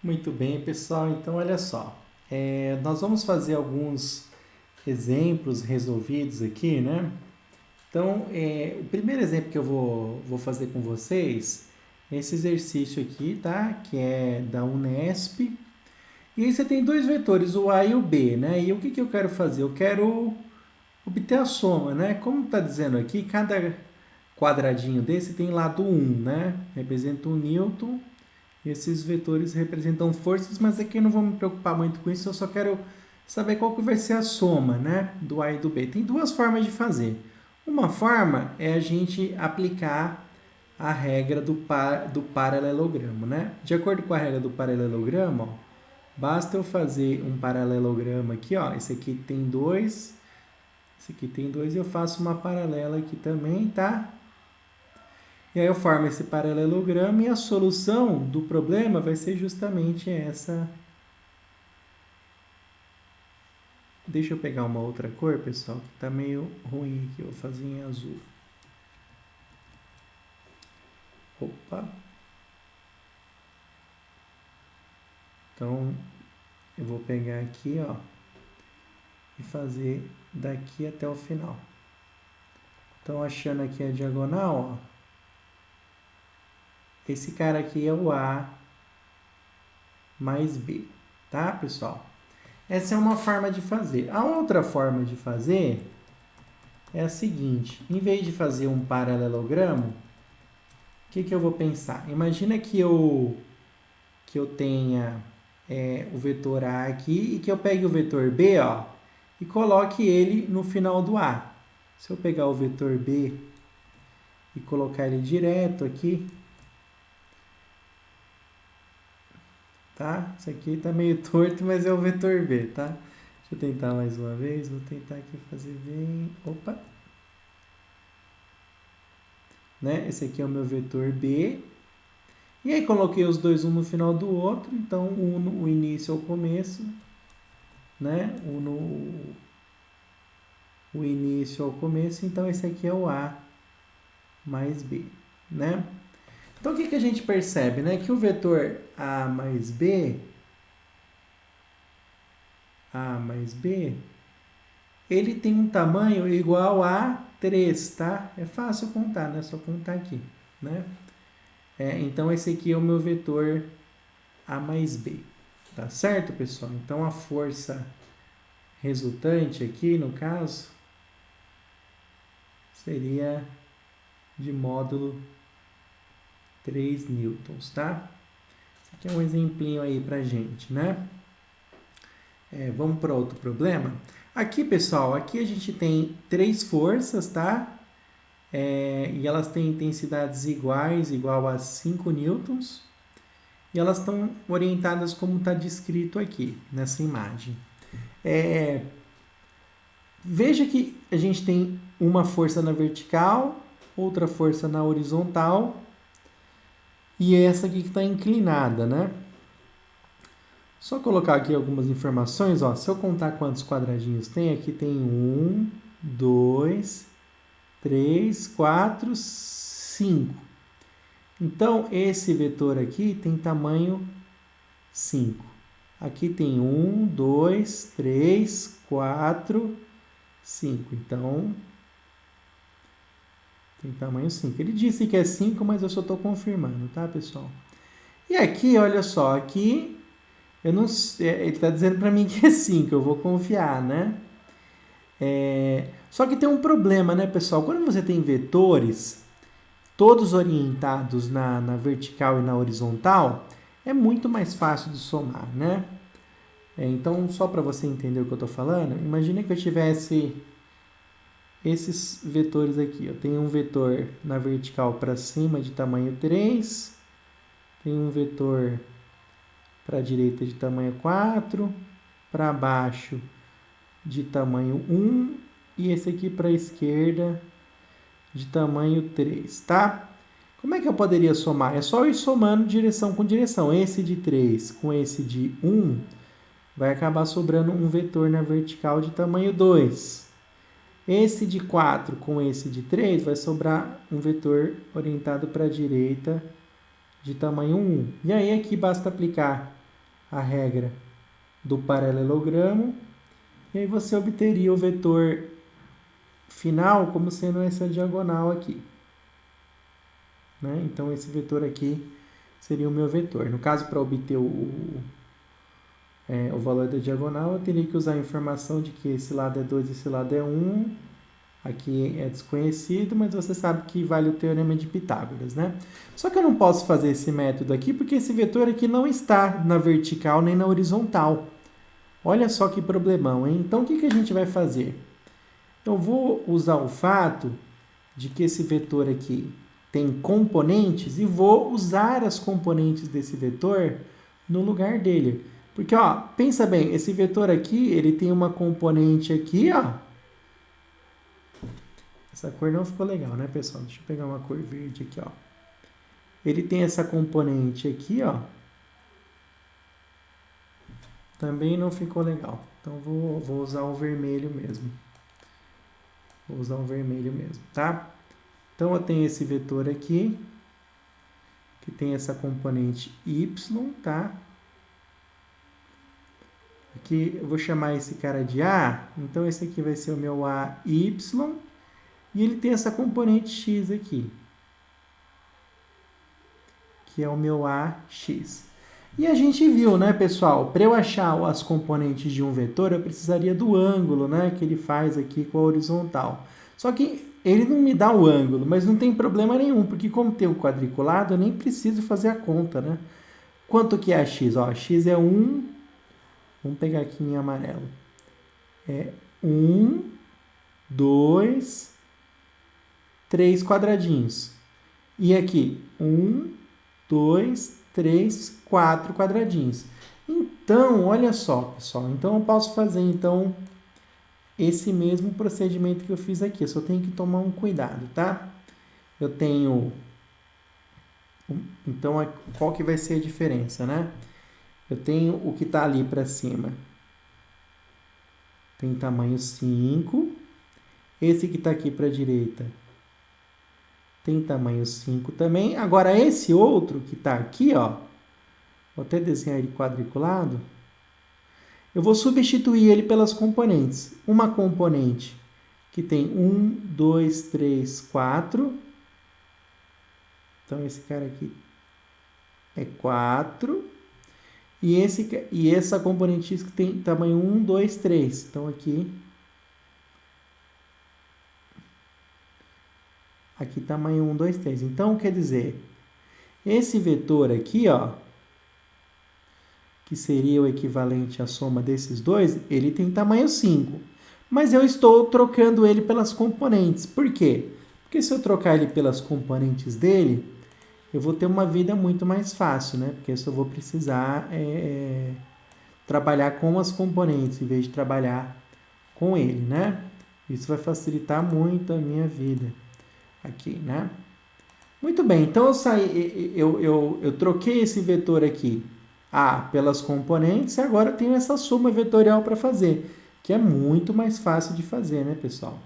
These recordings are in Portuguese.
Muito bem, pessoal. Então, olha só. Nós vamos fazer alguns exemplos resolvidos aqui, né? Então, o primeiro exemplo que eu vou fazer com vocês é esse exercício aqui, tá? Que é da Unesp. E aí você tem dois vetores, o A e o B, né? E o que eu quero fazer? Eu quero obter a soma, né? Como está dizendo aqui, cada quadradinho desse tem lado 1, né? Representa 1 newton. Esses vetores representam forças, mas aqui eu não vou me preocupar muito com isso, eu só quero saber qual que vai ser a soma, né, do A e do B. Tem duas formas de fazer. Uma forma é a gente aplicar a regra do paralelogramo, né? De acordo com a regra do paralelogramo, ó, basta eu fazer um paralelogramo aqui, ó, esse aqui tem dois, esse aqui tem dois, e eu faço uma paralela aqui também, tá? E aí eu formo esse paralelogramo e a solução do problema vai ser justamente essa. Deixa eu pegar uma outra cor, pessoal, que tá meio ruim aqui. Eu vou fazer em azul. Opa. Então, eu vou pegar aqui, ó, e fazer daqui até o final. Então, achando aqui a diagonal, ó, esse cara aqui é o A mais B, tá, pessoal? Essa é uma forma de fazer. A outra forma de fazer é a seguinte: em vez de fazer um paralelogramo, o que eu vou pensar? Imagina que eu tenha o vetor A aqui e que eu pegue o vetor B, ó, e coloque ele no final do A. Se eu pegar o vetor B e colocar ele direto aqui, tá? Isso aqui tá meio torto, mas é o vetor B, tá? Deixa eu tentar mais uma vez, vou tentar aqui fazer bem... Opa! Né? Esse aqui é o meu vetor B. E aí coloquei os dois um no final do outro, então o início ao começo, né? O início ao começo, então esse aqui é o A mais B, né? Então o que a gente percebe, né? Que o vetor A mais B, ele tem um tamanho igual a 3, tá? É fácil contar, né? É só contar aqui, né? Então esse aqui é o meu vetor A mais B, tá certo, pessoal? Então a força resultante aqui, no caso, seria de módulo 3 newtons, tá? Esse aqui é um exemplinho aí pra gente, né? Vamos para outro problema. Aqui, pessoal, aqui a gente tem 3 forças, tá? E elas têm intensidades iguais, igual a 5 newtons. E elas estão orientadas como está descrito aqui, nessa imagem. Veja que a gente tem uma força na vertical, outra força na horizontal, e essa aqui que está inclinada, né? Só colocar aqui algumas informações, ó. Se eu contar quantos quadradinhos tem, aqui tem 1, 2, 3, 4, 5. Então, esse vetor aqui tem tamanho 5. Aqui tem 1, 2, 3, 4, 5. Então, tem tamanho 5. Ele disse que é 5, mas eu só estou confirmando, tá, pessoal? E aqui, olha só, aqui eu não, ele está dizendo para mim que é 5, eu vou confiar, né? Só que tem um problema, né, pessoal? Quando você tem vetores, todos orientados na vertical e na horizontal, é muito mais fácil de somar, né? Então, só para você entender o que eu estou falando, imagine que eu tivesse esses vetores aqui. Eu tenho um vetor na vertical para cima de tamanho 3, tenho um vetor para a direita de tamanho 4, para baixo de tamanho 1 e esse aqui para a esquerda de tamanho 3, tá? Como é que eu poderia somar? É só ir somando direção com direção. Esse de 3 com esse de 1 vai acabar sobrando um vetor na vertical de tamanho 2. Esse de 4 com esse de 3 vai sobrar um vetor orientado para a direita de tamanho 1. E aí aqui basta aplicar a regra do paralelogramo, e aí você obteria o vetor final como sendo essa diagonal aqui. Né? Então, esse vetor aqui seria o meu vetor. No caso, para obter o valor da diagonal, eu teria que usar a informação de que esse lado é 2, esse lado é 1. Aqui é desconhecido, mas você sabe que vale o teorema de Pitágoras, né? Só que eu não posso fazer esse método aqui, porque esse vetor aqui não está na vertical nem na horizontal. Olha só que problemão, hein? Então, o que a gente vai fazer? Eu vou usar o fato de que esse vetor aqui tem componentes e vou usar as componentes desse vetor no lugar dele. Porque, ó, pensa bem, esse vetor aqui, ele tem uma componente aqui, ó. Essa cor não ficou legal, né, pessoal? Deixa eu pegar uma cor verde aqui, ó. Ele tem essa componente aqui, ó. Também não ficou legal. Então, vou usar o vermelho mesmo. Vou usar o vermelho mesmo, tá? Então, eu tenho esse vetor aqui, que tem essa componente y, tá? Aqui, eu vou chamar esse cara de A. Então, esse aqui vai ser o meu AY. E ele tem essa componente x aqui, que é o meu AX. E a gente viu, né, pessoal? Para eu achar as componentes de um vetor, eu precisaria do ângulo, né, que ele faz aqui com a horizontal. Só que ele não me dá o ângulo, mas não tem problema nenhum, porque como tem o quadriculado, eu nem preciso fazer a conta, né? Quanto que é a x? Ó, x é 1, vamos pegar aqui em amarelo. É 1, 2, 3 quadradinhos. E aqui, 1, 2, 3, 4 quadradinhos. Então, olha só, pessoal. Então, eu posso fazer, então, esse mesmo procedimento que eu fiz aqui. Eu só tenho que tomar um cuidado, tá? Eu tenho... Então, qual que vai ser a diferença, né? Eu tenho o que está ali para cima. Tem tamanho 5. Esse que está aqui para a direita tem tamanho 5 também. Agora, esse outro que está aqui, ó, vou até desenhar ele quadriculado, eu vou substituir ele pelas componentes. Uma componente que tem 1, 2, 3, 4. Então, esse cara aqui é 4. E essa componente X que tem tamanho 1, 2, 3. Então, aqui tamanho 1, 2, 3. Então, quer dizer, esse vetor aqui, ó, que seria o equivalente à soma desses dois, ele tem tamanho 5. Mas eu estou trocando ele pelas componentes. Por quê? Porque se eu trocar ele pelas componentes dele, eu vou ter uma vida muito mais fácil, né? Porque eu só vou precisar trabalhar com as componentes, em vez de trabalhar com ele, né? Isso vai facilitar muito a minha vida aqui, né? Muito bem, então eu troquei esse vetor aqui, A, pelas componentes, e agora eu tenho essa soma vetorial para fazer, que é muito mais fácil de fazer, né, pessoal?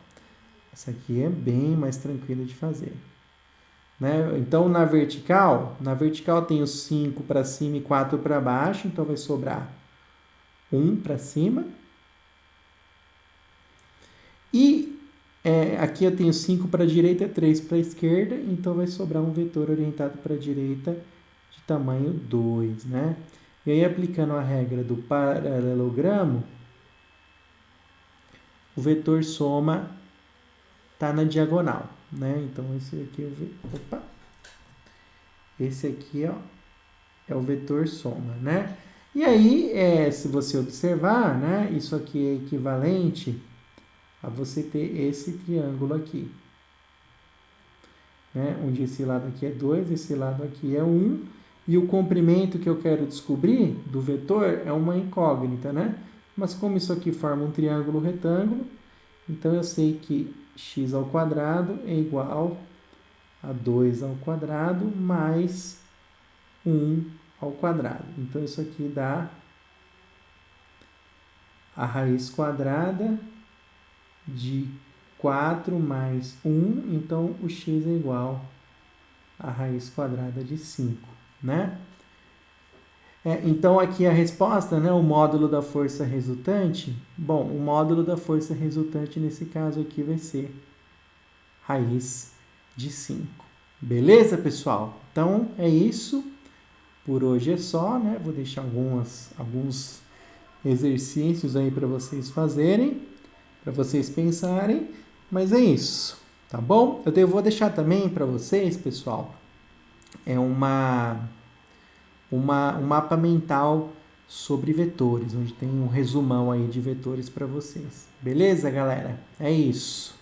Essa aqui é bem mais tranquila de fazer. Né? Então, na vertical eu tenho 5 para cima e 4 para baixo, então vai sobrar 1 para cima. E aqui eu tenho 5 para a direita e 3 para a esquerda, então vai sobrar um vetor orientado para a direita de tamanho 2, né? E aí, aplicando a regra do paralelogramo, o vetor soma está na diagonal, né? Então, esse aqui, ó, é o vetor soma, né? E aí, se você observar, né, isso aqui é equivalente a você ter esse triângulo aqui, né? Onde esse lado aqui é 2, esse lado aqui é 1, e o comprimento que eu quero descobrir do vetor é uma incógnita, né? Mas como isso aqui forma um triângulo retângulo, então eu sei que x ao quadrado é igual a 2 ao quadrado mais 1 ao quadrado. Então, isso aqui dá a raiz quadrada de 4 mais 1. Então, o x é igual a raiz quadrada de 5, né? Então, aqui a resposta, né? O módulo da força resultante. Bom, o módulo da força resultante, nesse caso aqui, vai ser raiz de 5. Beleza, pessoal? Então, é isso. Por hoje é só, né? Vou deixar alguns exercícios aí para vocês fazerem, para vocês pensarem. Mas é isso, tá bom? Eu vou deixar também para vocês, pessoal, um mapa mental sobre vetores, onde tem um resumão aí de vetores para vocês. Beleza, galera? É isso.